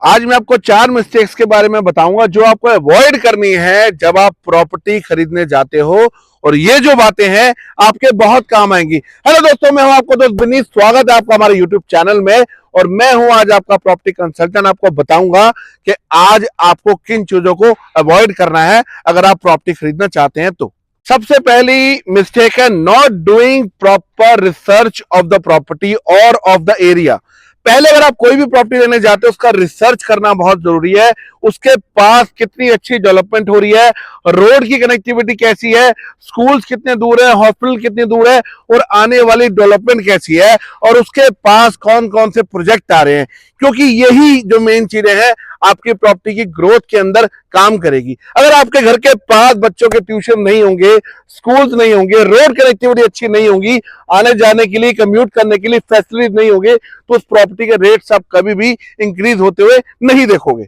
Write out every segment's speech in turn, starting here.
आज मैं आपको 4 मिस्टेक्स के बारे में बताऊंगा जो आपको अवॉइड करनी है जब आप प्रॉपर्टी खरीदने जाते हो। और ये जो बातें हैं आपके बहुत काम आएंगी। हेलो दोस्तों, मैं हूं आपको दोस्त विनीत। स्वागत है आपका हमारे यूट्यूब चैनल में। और मैं हूं आज आपका प्रॉपर्टी कंसल्टेंट। आपको बताऊंगा कि आज आपको किन चीजों को अवॉइड करना है अगर आप प्रॉपर्टी खरीदना चाहते हैं तो। सबसे पहली मिस्टेक है not doing proper research of the property और ऑफ द एरिया। पहले अगर आप कोई भी प्रॉपर्टी लेने जाते हो उसका रिसर्च करना बहुत जरूरी है। उसके पास कितनी अच्छी डेवलपमेंट हो रही है, रोड की कनेक्टिविटी कैसी है, स्कूल्स कितने दूर है, हॉस्पिटल कितने दूर है और आने वाली डेवलपमेंट कैसी है और उसके पास कौन कौन से प्रोजेक्ट आ रहे हैं। क्योंकि यही जो मेन चीजें हैं आपकी प्रॉपर्टी की ग्रोथ के अंदर काम करेगी। अगर आपके घर के पास बच्चों के ट्यूशन नहीं होंगे, स्कूल्स नहीं होंगे, रोड कनेक्टिविटी अच्छी नहीं होगी, आने जाने के लिए कम्यूट करने के लिए फैसिलिटीज नहीं होंगे, तो उस प्रॉपर्टी के रेट्स आप कभी भी इंक्रीज होते हुए नहीं देखोगे।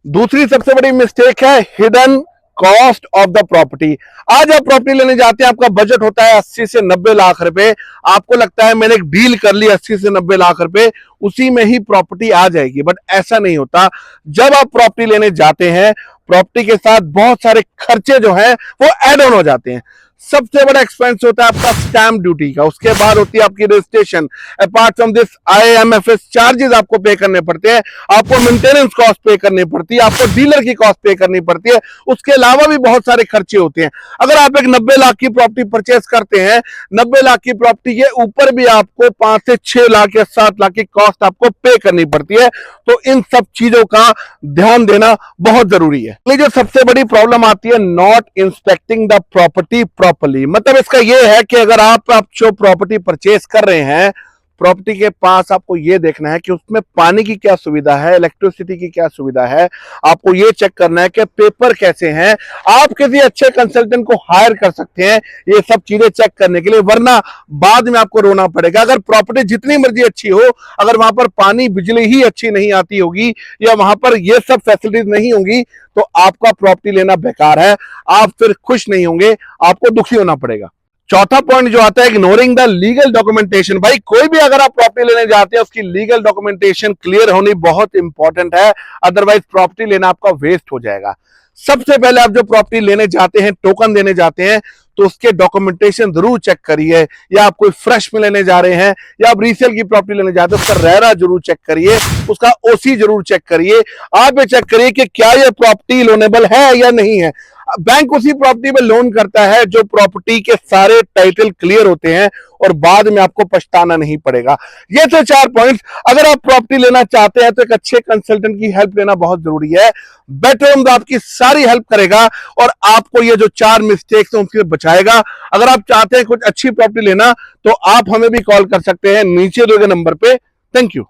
दूसरी सबसे बड़ी मिस्टेक है hidden cost of the property. आज आप प्रॉपर्टी लेने जाते हैं, आपका बजट होता है 80 से 90 लाख रुपए। आपको लगता है मैंने एक डील कर ली 80 से 90 लाख रुपए, उसी में ही प्रॉपर्टी आ जाएगी। बट ऐसा नहीं होता। जब आप प्रॉपर्टी लेने जाते हैं, प्रॉपर्टी के साथ बहुत सारे खर्चे जो हैं वो एड ऑन हो जाते हैं। सबसे बड़ा एक्सपेंस होता है आपका स्टैंप ड्यूटी का, उसके बाद होती है आपकी registration. Apart from this IMFS charges आपको पे करने पड़ते हैं, आपको मेंटेनेंस कॉस्ट पे करनी पड़ती है, आपको डीलर की कॉस्ट पे करनी पड़ती है। उसके अलावा भी बहुत सारे खर्चे होते हैं। अगर आप एक 90 लाख की प्रॉपर्टी परचेस करते हैं, 90 लाख की प्रॉपर्टी के ऊपर भी आपको 5 से 6 लाख या 7 लाख की कॉस्ट आपको पे करनी पड़ती है। तो इन सब चीजों का ध्यान देना बहुत जरूरी है। जो सबसे बड़ी प्रॉब्लम आती है not inspecting the property properly. मतलब इसका यह है कि अगर आप जो प्रॉपर्टी परचेस कर रहे हैं, प्रॉपर्टी के पास आपको यह देखना है कि उसमें पानी की क्या सुविधा है, इलेक्ट्रिसिटी की क्या सुविधा है। आपको यह चेक करना है कि पेपर कैसे हैं। आप किसी अच्छे कंसल्टेंट को हायर कर सकते हैं ये सब चीजें चेक करने के लिए, वरना बाद में आपको रोना पड़ेगा। अगर प्रॉपर्टी जितनी मर्जी अच्छी हो, अगर वहां पर पानी बिजली ही अच्छी नहीं आती होगी या वहां पर यह सब फैसिलिटीज नहीं होंगी, तो आपका प्रॉपर्टी लेना बेकार है। आप फिर खुश नहीं होंगे, आपको दुखी होना पड़ेगा। चौथा पॉइंट जो आता है इग्नोरिंग द लीगल डॉक्यूमेंटेशन। भाई कोई भी अगर आप प्रॉपर्टी लेने जाते हैं उसकी लीगल डॉक्यूमेंटेशन क्लियर होनी बहुत इंपॉर्टेंट है, अदरवाइज प्रॉपर्टी लेना आपका वेस्ट हो जाएगा। सबसे पहले आप जो प्रॉपर्टी लेने जाते हैं, टोकन देने जाते हैं, तो उसके डॉक्यूमेंटेशन जरूर चेक करिए। या आप कोई फ्रेश में लेने जा रहे हैं या आप रीसेल की प्रॉपर्टी लेने जाते हैं, उसका रेरा जरूर चेक करिए, उसका OC जरूर चेक करिए। आप ये चेक करिए कि क्या ये प्रॉपर्टी लोनेबल है या नहीं है। बैंक उसी प्रॉपर्टी पे लोन करता है जो प्रॉपर्टी के सारे टाइटल क्लियर होते हैं और बाद में आपको पछताना नहीं पड़ेगा। ये थे 4 पॉइंट्स। अगर आप प्रॉपर्टी लेना चाहते हैं तो एक अच्छे कंसल्टेंट की हेल्प लेना बहुत जरूरी है। बेटर होम आपकी सारी हेल्प करेगा और आपको ये जो 4 मिस्टेक्स हैं उनसे बचाएगा। अगर आप चाहते हैं कुछ अच्छी प्रॉपर्टी लेना तो आप हमें भी कॉल कर सकते हैं नीचे दिए गए नंबर पे। Thank you.